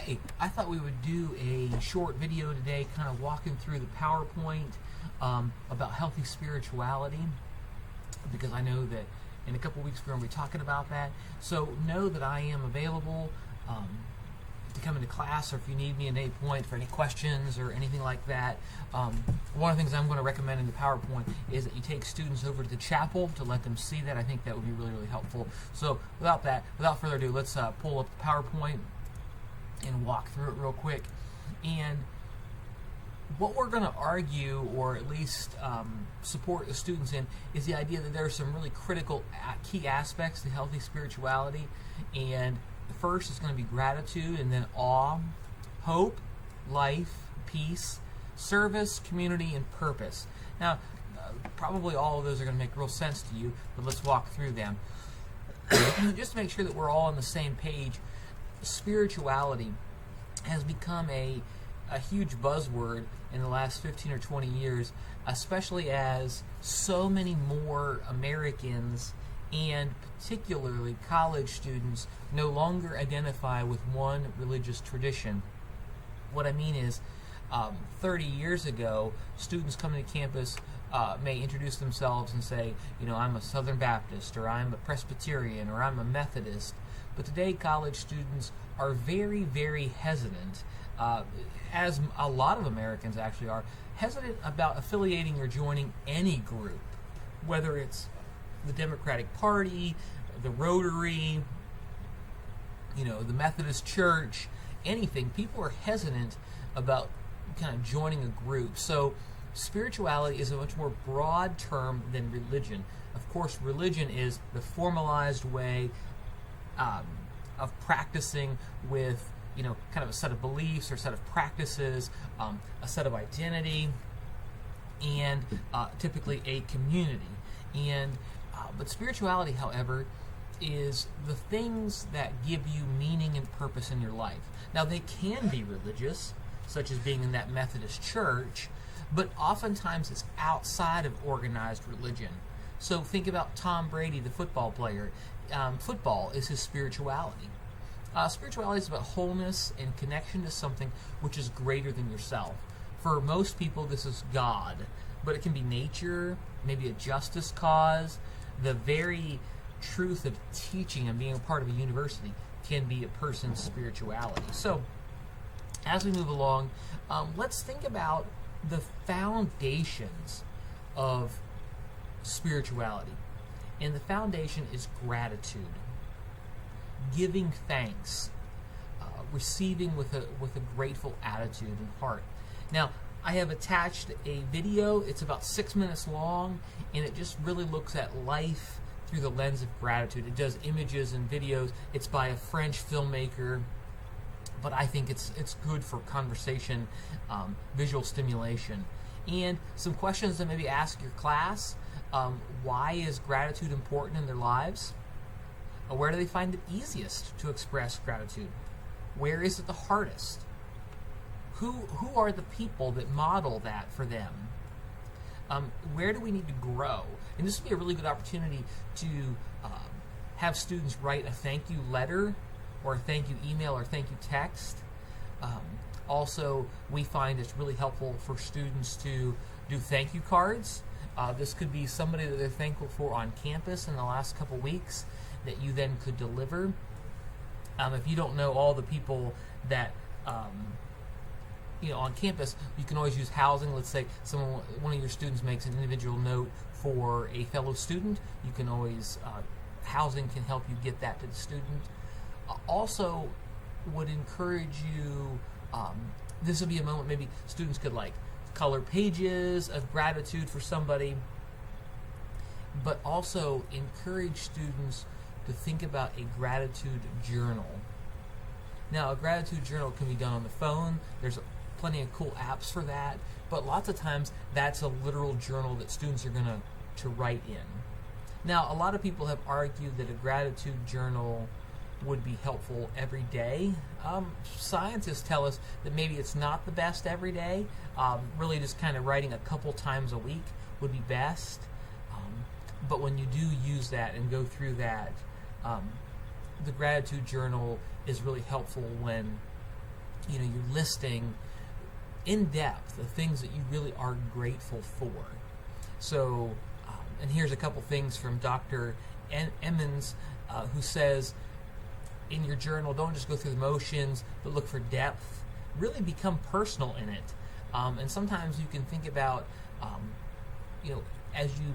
Hey, I thought we would do a short video today kind of walking through the PowerPoint about healthy spirituality, because I know that in a couple weeks we're going to be talking about that. So know that I am available to come into class, or if you need me at any point for any questions or anything like that. One of the things I'm going to recommend in the PowerPoint is that you take students over to the chapel to let them see that. I think that would be really, really helpful. So without further ado, let's pull up the PowerPoint and walk through it real quick. And what we're going to argue, or at least support the students in, is the idea that there are some really critical key aspects to healthy spirituality. And the first is going to be gratitude, and then awe, hope, life, peace, service, community, and purpose. Now, probably all of those are going to make real sense to you, but let's walk through them. Just to make sure that we're all on the same page, spirituality has become a huge buzzword in the last 15 or 20 years, especially as so many more Americans, and particularly college students, no longer identify with one religious tradition. What I mean is, 30 years ago, students coming to campus may introduce themselves and say, I'm a Southern Baptist, or I'm a Presbyterian, or I'm a Methodist. But today, college students are very, very hesitant, as a lot of Americans actually are, hesitant about affiliating or joining any group, whether it's the Democratic Party, the Rotary, the Methodist Church, anything. People are hesitant about kind of joining a group. So spirituality is a much more broad term than religion. Of course, religion is the formalized way of practicing with, kind of a set of beliefs or a set of practices, a set of identity, and typically a community. But spirituality, however, is the things that give you meaning and purpose in your life. Now, they can be religious, such as being in that Methodist church, but oftentimes it's outside of organized religion. So think about Tom Brady, the football player. Football is his spirituality. Spirituality is about wholeness and connection to something which is greater than yourself. For most people, this is God, but it can be nature, maybe a justice cause. The very truth of teaching and being a part of a university can be a person's spirituality. So, as we move along, let's think about the foundations of spirituality. And the foundation is gratitude, giving thanks, receiving with a grateful attitude and heart. Now, I have attached a video. It's about 6 minutes long, and it just really looks at life through the lens of gratitude. It does images and videos. It's by a French filmmaker, but I think it's good for conversation, visual stimulation. And some questions to maybe ask your class. Why is gratitude important in their lives? Where do they find it easiest to express gratitude? Where is it the hardest? Who are the people that model that for them? Where do we need to grow? And this would be a really good opportunity to have students write a thank you letter, or a thank you email, or thank you text. Also, we find it's really helpful for students to do thank you cards. This could be somebody that they're thankful for on campus in the last couple weeks that you then could deliver. If you don't know all the people that on campus, you can always use housing. Let's say one of your students makes an individual note for a fellow student. You can always, housing can help you get that to the student. Also, would encourage you, this would be a moment maybe students could color pages of gratitude for somebody, but also encourage students to think about a gratitude journal. Now, a gratitude journal can be done on the phone. There's plenty of cool apps for that, but lots of times that's a literal journal that students are going to write in. Now, a lot of people have argued that a gratitude journal would be helpful every day. Scientists tell us that maybe it's not the best every day. Really just kind of writing a couple times a week would be best. But when you do use that and go through that, the gratitude journal is really helpful when you're listing in depth the things that you really are grateful for. So, and here's a couple things from Dr. Emmons, who says, in your journal, don't just go through the motions, but look for depth. Really become personal in it. And sometimes you can think about, as you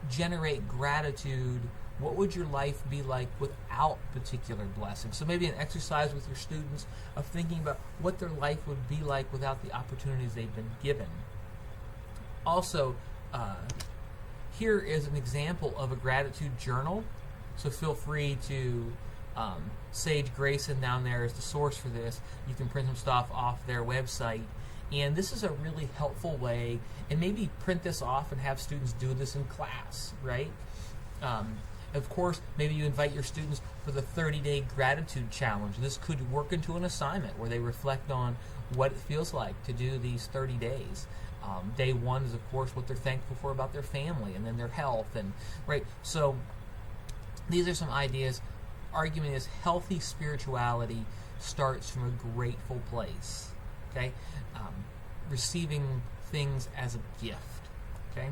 generate gratitude, what would your life be like without particular blessings? So maybe an exercise with your students of thinking about what their life would be like without the opportunities they've been given. Also, here is an example of a gratitude journal. So feel free to, Sage Grayson down there is the source for this. You can print some stuff off their website. And this is a really helpful way, and maybe print this off and have students do this in class, right? Of course, maybe you invite your students for the 30-day gratitude challenge. This could work into an assignment where they reflect on what it feels like to do these 30 days. Day one is, of course, what they're thankful for about their family, and then their health, and right. So these are some ideas. Argument is healthy spirituality starts from a grateful place. Okay, receiving things as a gift. Okay.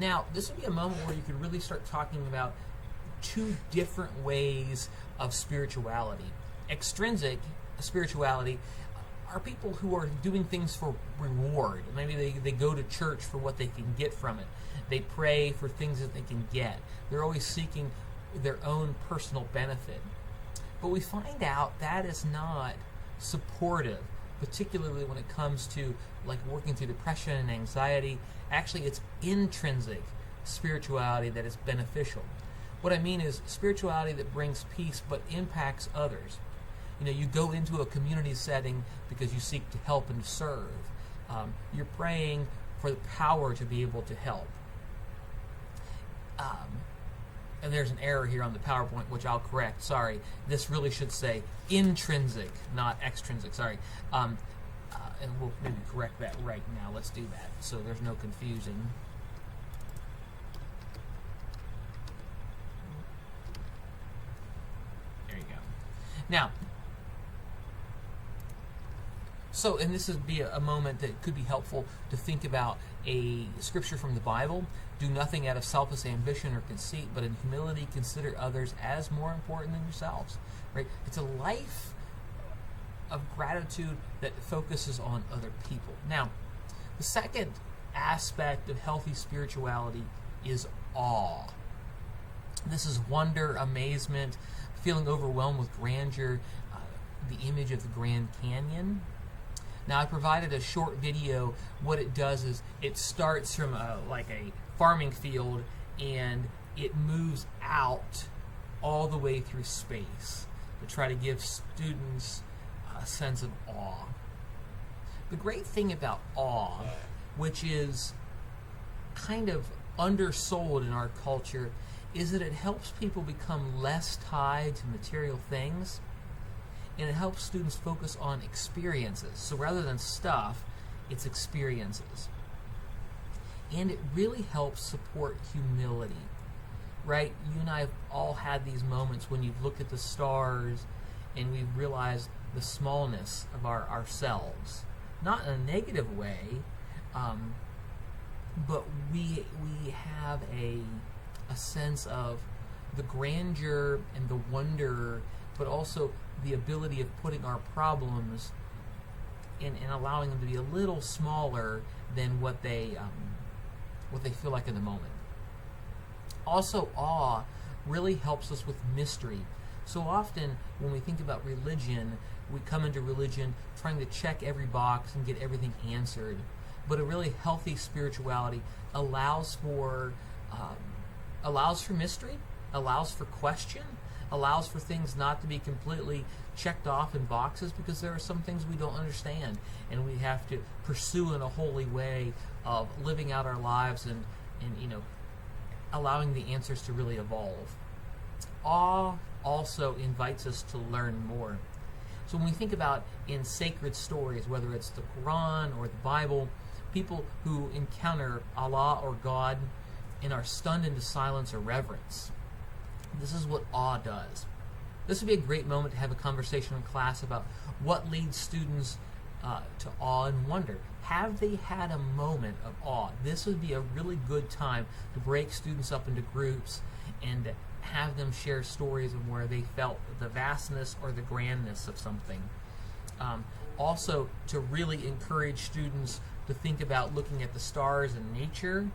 Now, this would be a moment where you could really start talking about two different ways of spirituality. Extrinsic spirituality are people who are doing things for reward. Maybe they go to church for what they can get from it. They pray for things that they can get. They're always seeking their own personal benefit. But we find out that is not supportive, particularly when it comes to like working through depression and anxiety. Actually, it's intrinsic spirituality that is beneficial. What I mean is spirituality that brings peace but impacts others. You go into a community setting because you seek to help and serve. You're praying for the power to be able to help. And there's an error here on the PowerPoint, which I'll correct. Sorry. This really should say intrinsic, not extrinsic. Sorry. And we'll maybe correct that right now. Let's do that so there's no confusion. There you go. Now, and this would be a moment that could be helpful to think about a scripture from the Bible. Do nothing out of selfish ambition or conceit, but in humility consider others as more important than yourselves. Right? It's a life of gratitude that focuses on other people. Now, the second aspect of healthy spirituality is awe. This is wonder, amazement, feeling overwhelmed with grandeur, the image of the Grand Canyon. Now, I provided a short video. What it does is it starts from like a farming field, and it moves out all the way through space to try to give students a sense of awe. The great thing about awe, which is kind of undersold in our culture, is that it helps people become less tied to material things, and it helps students focus on experiences. So rather than stuff, it's experiences. And it really helps support humility, right? You and I have all had these moments when you've looked at the stars and we've realized the smallness of ourselves. Not in a negative way, but we have a sense of the grandeur and the wonder, but also the ability of putting our problems and allowing them to be a little smaller than what they feel like in the moment. Also, awe really helps us with mystery. So often when we think about religion, we come into religion trying to check every box and get everything answered. But a really healthy spirituality allows for mystery, allows for question, allows for things not to be completely checked off in boxes, because there are some things we don't understand and we have to pursue in a holy way of living out our lives and allowing the answers to really evolve. Awe also invites us to learn more. So when we think about in sacred stories, whether it's the Quran or the Bible, people who encounter Allah or God and are stunned into silence or reverence. This is what awe does. This would be a great moment to have a conversation in class about what leads students to awe and wonder. Have they had a moment of awe? This would be a really good time to break students up into groups and have them share stories of where they felt the vastness or the grandness of something. Also, to really encourage students to think about looking at the stars and nature,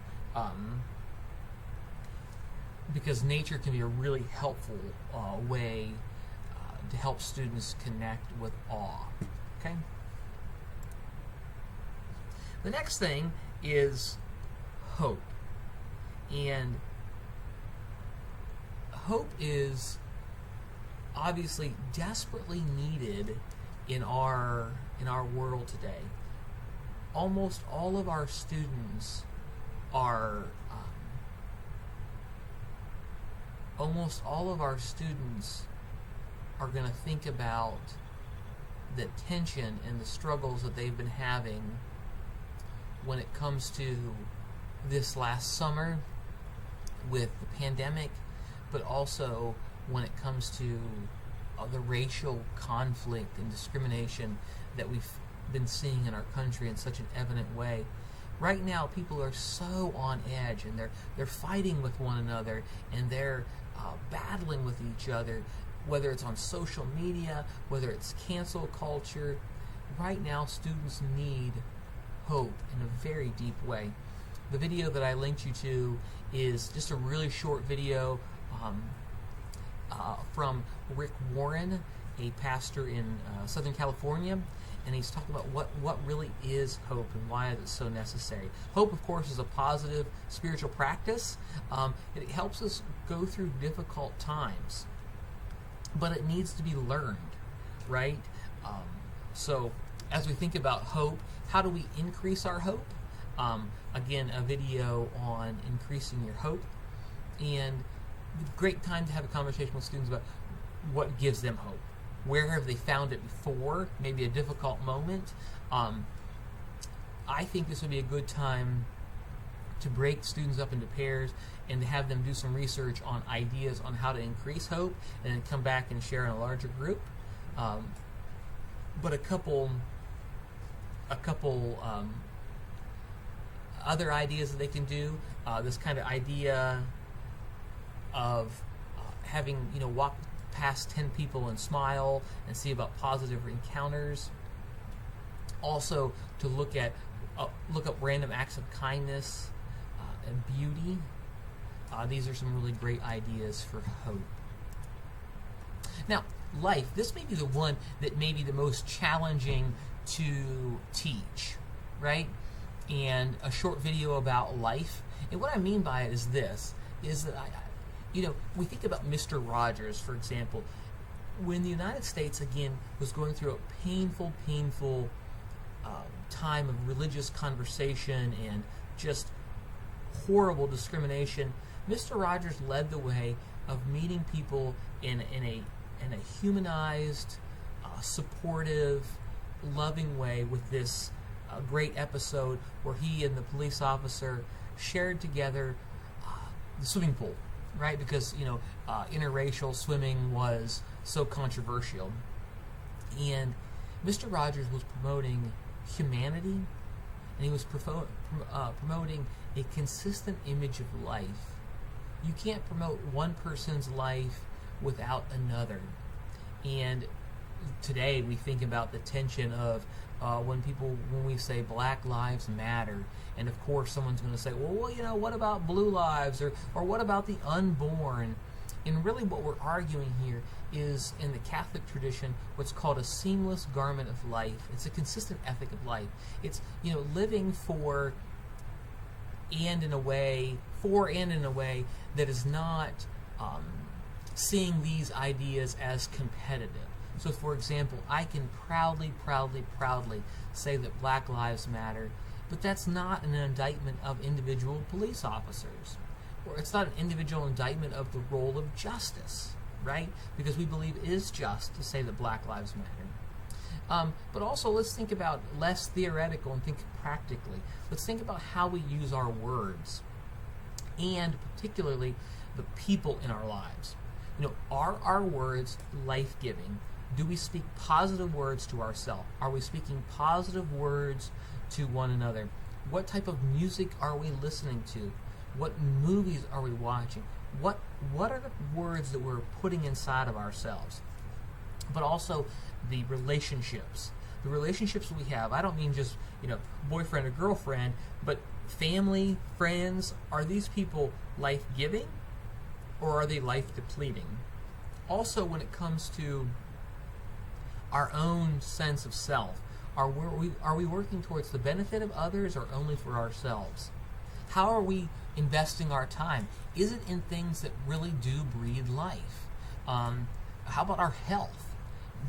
because nature can be a really helpful way to help students connect with awe. Okay? The next thing is hope. And hope is obviously desperately needed in our world today. Almost all of our students are going to think about the tension and the struggles that they've been having when it comes to this last summer with the pandemic, but also when it comes to the racial conflict and discrimination that we've been seeing in our country in such an evident way. Right now, people are so on edge, and they're fighting with one another, and they're battling with each other, whether it's on social media, whether it's cancel culture. Right now, students need hope in a very deep way. The video that I linked you to is just a really short video from Rick Warren, a pastor in Southern California, and he's talking about what really is hope and why is it so necessary. Hope, of course, is a positive spiritual practice. It helps us go through difficult times, but it needs to be learned, right? So as we think about hope, how do we increase our hope? Again, a video on increasing your hope, and great time to have a conversation with students about what gives them hope. Where have they found it before? Maybe a difficult moment. I think this would be a good time to break students up into pairs and to have them do some research on ideas on how to increase hope, and then come back and share in a larger group. But a couple other ideas that they can do. This kind of idea of having, walk past 10 people and smile and see about positive encounters. Also, to look up random acts of kindness and beauty. These are some really great ideas for hope. Now, life. This may be the one that may be the most challenging to teach, right? And a short video about life. And what I mean by it is this, is that we think about Mr. Rogers, for example. When the United States, again, was going through a painful time of religious conversation and just horrible discrimination, Mr. Rogers led the way of meeting people in a humanized, supportive, loving way with this great episode where he and the police officer shared together the swimming pool, right? Because interracial swimming was so controversial, and Mr. Rogers was promoting humanity, and he was promoting a consistent image of life. You can't promote one person's life without another. And today we think about the tension of when we say Black Lives Matter, and of course someone's going to say, well, what about blue lives, or what about the unborn? And really what we're arguing here is, in the Catholic tradition, what's called a seamless garment of life. It's a consistent ethic of life. It's living for and in a way that is not seeing these ideas as competitive. So, for example, I can proudly say that Black Lives Matter, but that's not an indictment of individual police officers, or it's not an individual indictment of the role of justice, right? Because we believe it is just to say that Black Lives Matter. But also, let's think about less theoretical and think practically. Let's think about how we use our words, and particularly the people in our lives. Are our words life-giving? Do we speak positive words to ourselves? Are we speaking positive words to one another? What type of music are we listening to? What movies are we watching? What are the words that we're putting inside of ourselves? But also the relationships. The relationships we have, I don't mean just, boyfriend or girlfriend, but family, friends. Are these people life-giving or are they life-depleting? Also, when it comes to our own sense of self, are we working towards the benefit of others or only for ourselves? How are we investing our time? Is it in things that really do breathe life? How about our health?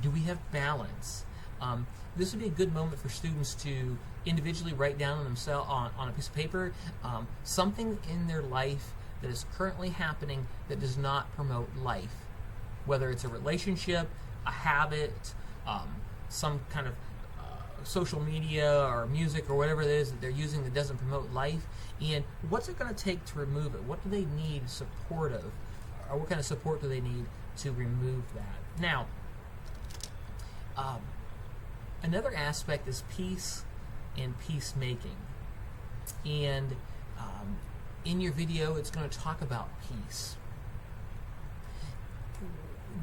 Do we have balance? This would be a good moment for students to individually write down on themselves on a piece of paper something in their life that is currently happening that does not promote life. Whether it's a relationship, a habit, some kind of social media or music or whatever it is that they're using that doesn't promote life, and what's it going to take to remove it? What do they need supportive, or what kind of support do they need to remove that? Now, another aspect is peace and peacemaking. And in your video, it's going to talk about peace.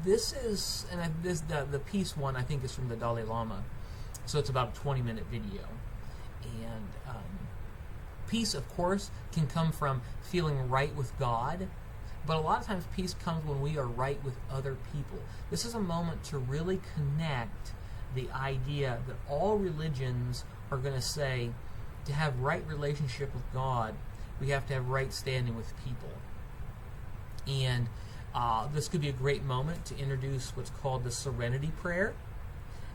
This is, and the peace one I think is from the Dalai Lama, so it's about a 20-minute video. And peace, of course, can come from feeling right with God, but a lot of times peace comes when we are right with other people. This is a moment to really connect the idea that all religions are going to say to have right relationship with God, we have to have right standing with people. And this could be a great moment to introduce what's called the Serenity Prayer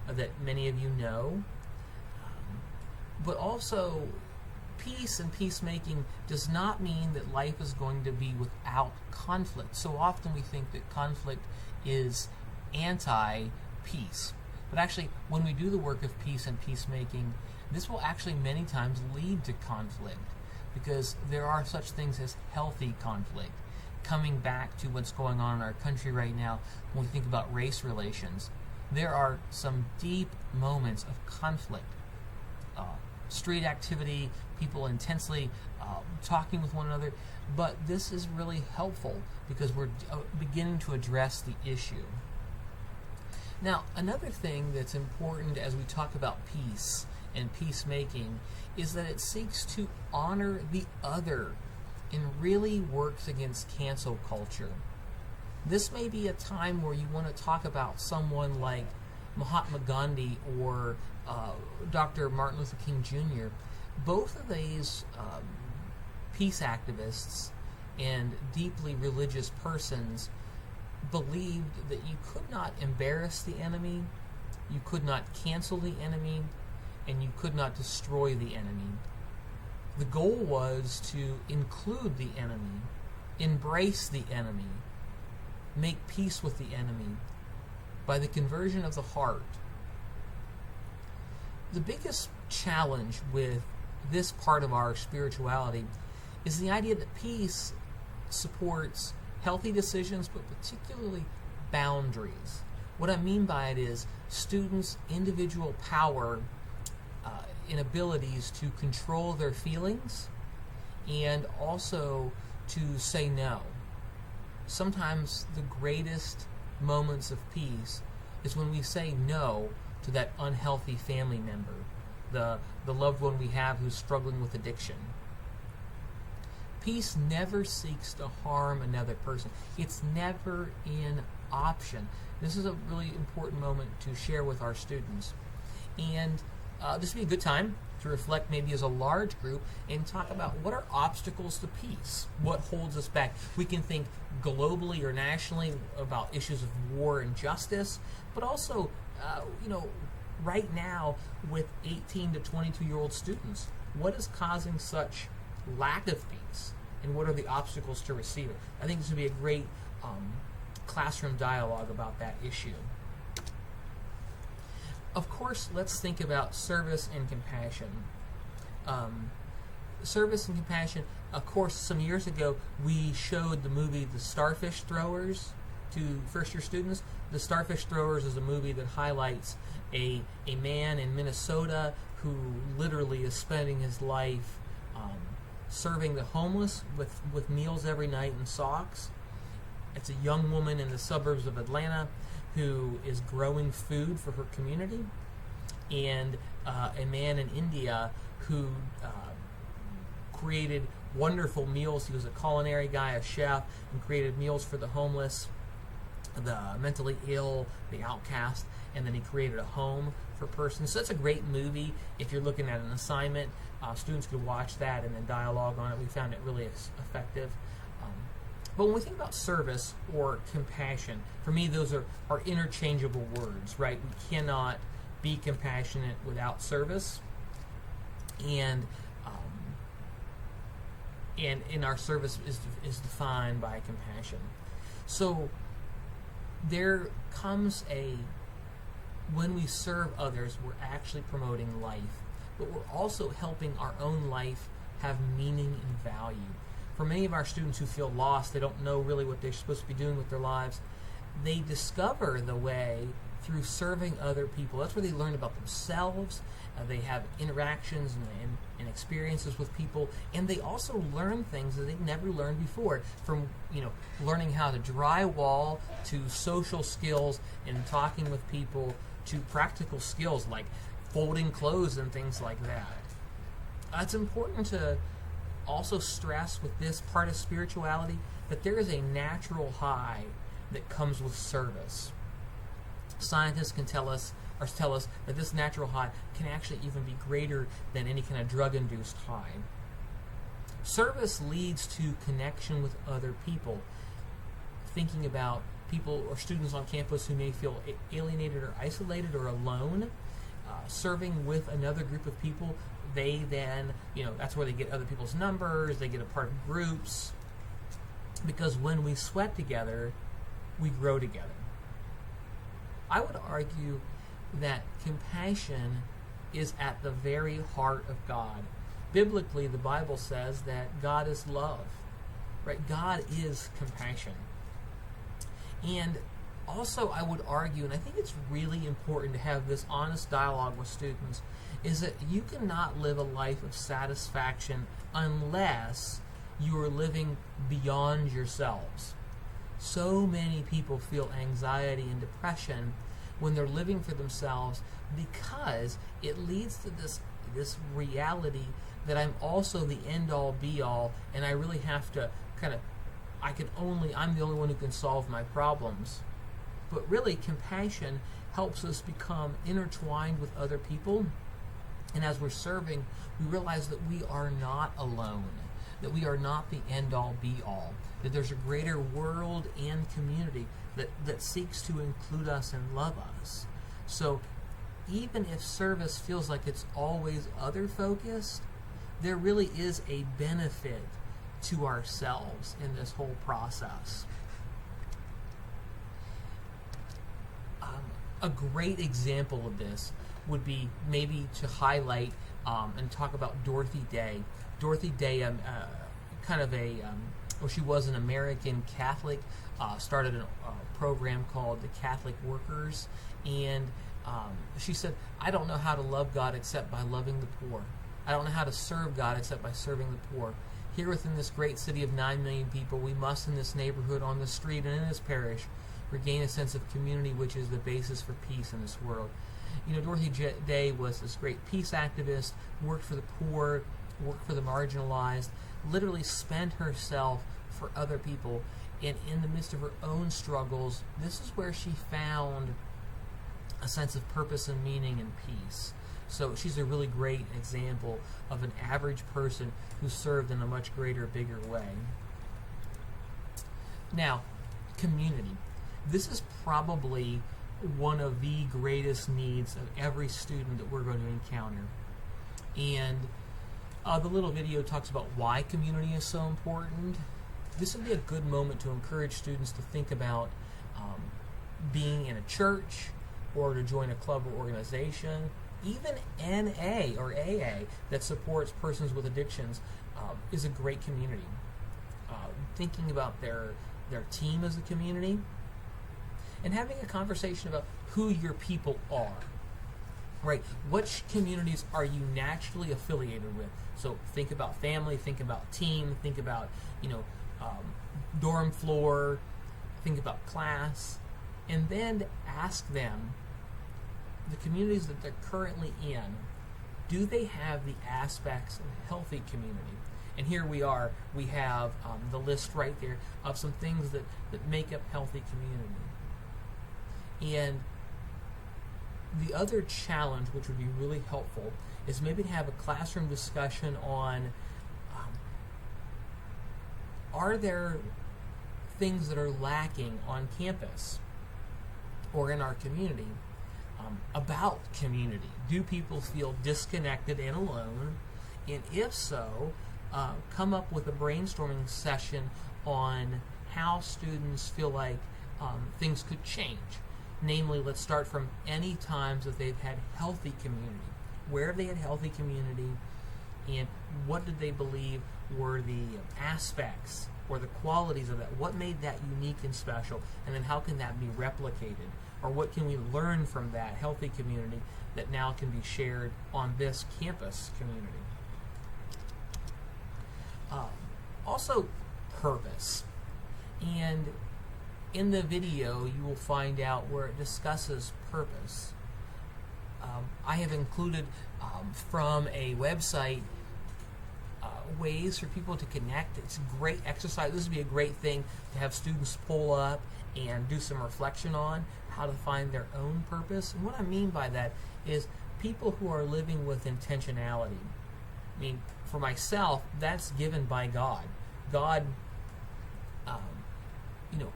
that many of you know. But also, peace and peacemaking does not mean that life is going to be without conflict. So often we think that conflict is anti-peace. But actually, when we do the work of peace and peacemaking, this will actually many times lead to conflict, because there are such things as healthy conflict. Coming back to what's going on in our country right now, when we think about race relations, there are some deep moments of conflict. Street activity, people intensely talking with one another, but this is really helpful because we're beginning to address the issue. Now, another thing that's important as we talk about peace and peacemaking is that it seeks to honor the other and really works against cancel culture. This may be a time where you want to talk about someone like Mahatma Gandhi or Dr. Martin Luther King Jr. Both of these peace activists and deeply religious persons believed that you could not embarrass the enemy, you could not cancel the enemy, and you could not destroy the enemy. The goal was to include the enemy, embrace the enemy, make peace with the enemy by the conversion of the heart. The biggest challenge with this part of our spirituality is the idea that peace supports healthy decisions, but particularly boundaries. What I mean by it is students' individual power and abilities to control their feelings and also to say no. Sometimes the greatest moments of peace is when we say no to that unhealthy family member, the loved one we have who's struggling with addiction. Peace never seeks to harm another person. It's never an option. This is a really important moment to share with our students. And this would be a good time to reflect maybe as a large group and talk about what are obstacles to peace, what holds us back. We can think globally or nationally about issues of war and justice, but also, right now with 18 to 22-year-old students, what is causing such lack of peace, and what are the obstacles to receive it? I think this would be a great classroom dialogue about that issue. Of course, let's think about service and compassion. Service and compassion, of course, some years ago, we showed the movie The Starfish Throwers, to first-year students, The Starfish Throwers is a movie that highlights a man in Minnesota who literally is spending his life serving the homeless with meals every night and socks. It's a young woman in the suburbs of Atlanta who is growing food for her community, and a man in India who created wonderful meals. He was a culinary guy, a chef, and created meals for the homeless, the mentally ill, the outcast, and then he created a home for persons. So that's a great movie. If you're looking at an assignment, students could watch that and then dialogue on it. We found it really effective. But when we think about service or compassion, for me, those are interchangeable words, right? We cannot be compassionate without service, and in our service is defined by compassion. So there comes when we serve others, we're actually promoting life, but we're also helping our own life have meaning and value. For many of our students who feel lost, they don't know really what they're supposed to be doing with their lives, they discover the way through serving other people. That's where they learn about themselves. They have interactions and experiences with people, and they also learn things that they've never learned before, from learning how to drywall to social skills and talking with people to practical skills like folding clothes and things like that. It's important to also stress with this part of spirituality that there is a natural high that comes with service. Scientists can tell us that this natural high can actually even be greater than any kind of drug-induced high. Service leads to connection with other people. Thinking about people or students on campus who may feel alienated or isolated or alone, serving with another group of people, they then, that's where they get other people's numbers, they get a part of groups, because when we sweat together, we grow together. I would argue that compassion is at the very heart of God. Biblically, the Bible says that God is love, right? God is compassion. And also, I would argue, and I think it's really important to have this honest dialogue with students, is that you cannot live a life of satisfaction unless you are living beyond yourselves. So many people feel anxiety and depression when they're living for themselves, because it leads to this reality that I'm also the end-all be-all, and I really have to I'm the only one who can solve my problems. But really, compassion helps us become intertwined with other people, and as we're serving, we realize that we are not alone, that we are not the end-all be-all, that there's a greater world and community that seeks to include us and love us. So even if service feels like it's always other-focused, there really is a benefit to ourselves in this whole process. A great example of this would be maybe to highlight and talk about Dorothy Day. Dorothy Day, she was an American Catholic, started a program called the Catholic Workers, and she said, I don't know how to love God except by loving the poor. I don't know how to serve God except by serving the poor. Here within this great city of 9 million people, we must in this neighborhood, on this street, and in this parish, regain a sense of community, which is the basis for peace in this world. Dorothy Day was this great peace activist, worked for the poor, worked for the marginalized, literally spent herself for other people, and in the midst of her own struggles, this is where she found a sense of purpose and meaning and peace. So she's a really great example of an average person who served in a much greater, bigger way. Now, community. This is probably one of the greatest needs of every student that we're going to encounter. And the little video talks about why community is so important. This would be a good moment to encourage students to think about being in a church or to join a club or organization. Even NA or AA that supports persons with addictions is a great community. Thinking about their team as a community, and having a conversation about who your people are. Right? Which communities are you naturally affiliated with? So think about family, think about team, think about, dorm floor, think about class, and then ask them, the communities that they're currently in, do they have the aspects of a healthy community? And here we have the list right there of some things that make up healthy community. And the other challenge, which would be really helpful, is maybe to have a classroom discussion on, are there things that are lacking on campus or in our community about community? Do people feel disconnected and alone? And if so, come up with a brainstorming session on how students feel like things could change. Namely, let's start from any times that they've had healthy community. Where have they had healthy community, and what did they believe were the aspects or the qualities of that? What made that unique and special? And then how can that be replicated? Or what can we learn from that healthy community that now can be shared on this campus community? Also, purpose. And in the video, you will find out where it discusses purpose. I have included from a website ways for people to connect. It's a great exercise. This would be a great thing to have students pull up and do some reflection on how to find their own purpose. And what I mean by that is people who are living with intentionality. I mean, for myself, that's given by God. God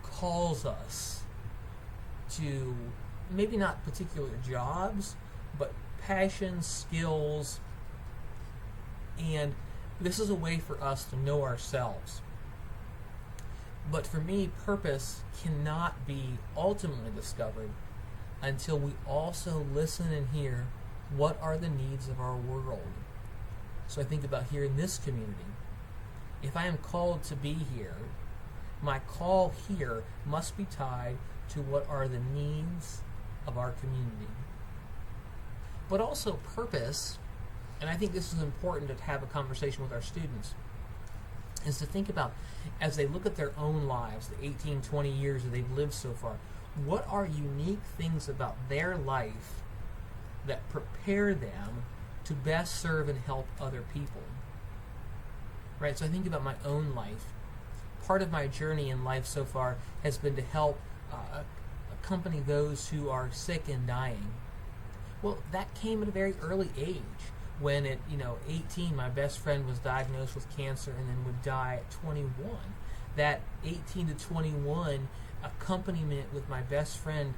calls us to maybe not particular jobs, but passions, skills, and this is a way for us to know ourselves. But for me, purpose cannot be ultimately discovered until we also listen and hear what are the needs of our world. So I think about here in this community. If I am called to be here, my call here must be tied to what are the needs of our community. But also purpose, and I think this is important to have a conversation with our students, is to think about, as they look at their own lives, the 18, 20 years that they've lived so far, what are unique things about their life that prepare them to best serve and help other people? Right? So I think about my own life. Part of my journey in life so far has been to help accompany those who are sick and dying. Well, that came at a very early age. When at 18, my best friend was diagnosed with cancer and then would die at 21. That 18 to 21 accompaniment with my best friend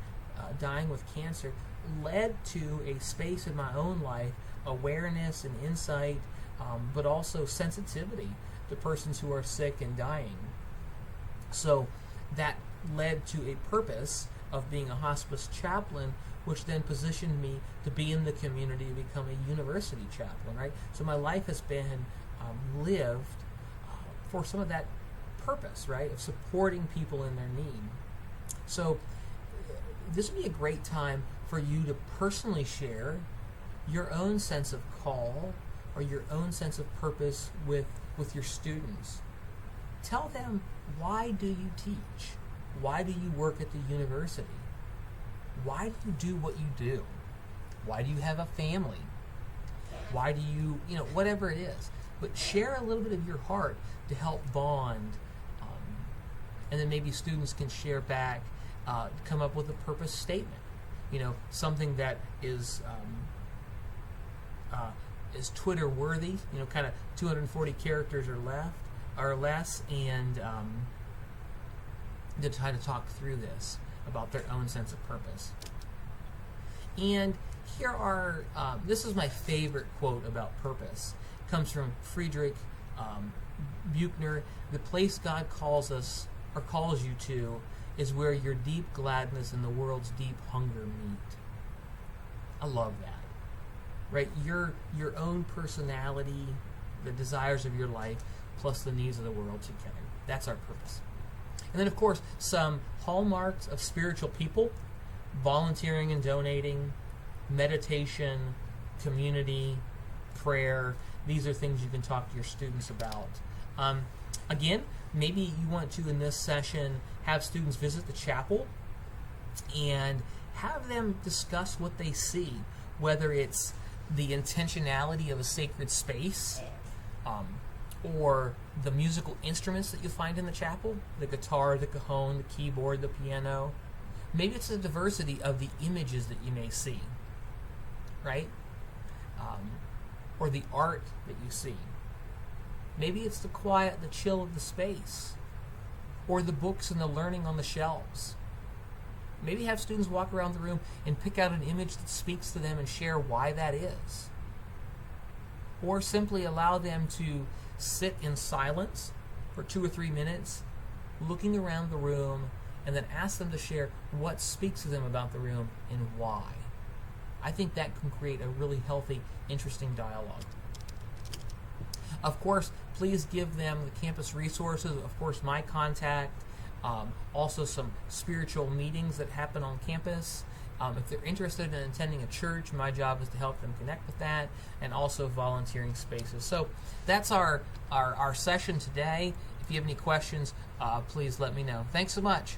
dying with cancer led to a space in my own life, awareness and insight, but also sensitivity to persons who are sick and dying. So that led to a purpose of being a hospice chaplain, which then positioned me to be in the community to become a university chaplain, right? So my life has been lived for some of that purpose, right, of supporting people in their need. So this would be a great time for you to personally share your own sense of call or your own sense of purpose with your students. Tell them, why do you teach? Why do you work at the university? Why do you do what you do? Why do you have a family? Why do you, whatever it is. But share a little bit of your heart to help bond. And then maybe students can share back, come up with a purpose statement. Something that is Twitter worthy, kind of 240 characters or less, and to try to talk through this about their own sense of purpose. And here are, this is my favorite quote about purpose. It comes from Friedrich Buechner. The place God calls us, or calls you to, is where your deep gladness and the world's deep hunger meet. I love that. Right? Your own personality, the desires of your life, plus the needs of the world together. That's our purpose. And then, of course, some hallmarks of spiritual people: volunteering and donating, meditation, community, prayer. These are things you can talk to your students about. Again, maybe you want to, in this session, have students visit the chapel and have them discuss what they see, whether it's the intentionality of a sacred space, or the musical instruments that you find in the chapel, the guitar, the cajon, the keyboard, the piano. Maybe it's the diversity of the images that you may see, right? Or the art that you see. Maybe it's the quiet, the chill of the space, or the books and the learning on the shelves. Maybe have students walk around the room and pick out an image that speaks to them and share why that is. Or simply allow them to sit in silence for 2 or 3 minutes, looking around the room, and then ask them to share what speaks to them about the room and why. I think that can create a really healthy, interesting dialogue. Of course, please give them the campus resources, of course, my contact, also some spiritual meetings that happen on campus. If they're interested in attending a church, my job is to help them connect with that, and also volunteering spaces. So that's our session today. If you have any questions, please let me know. Thanks so much.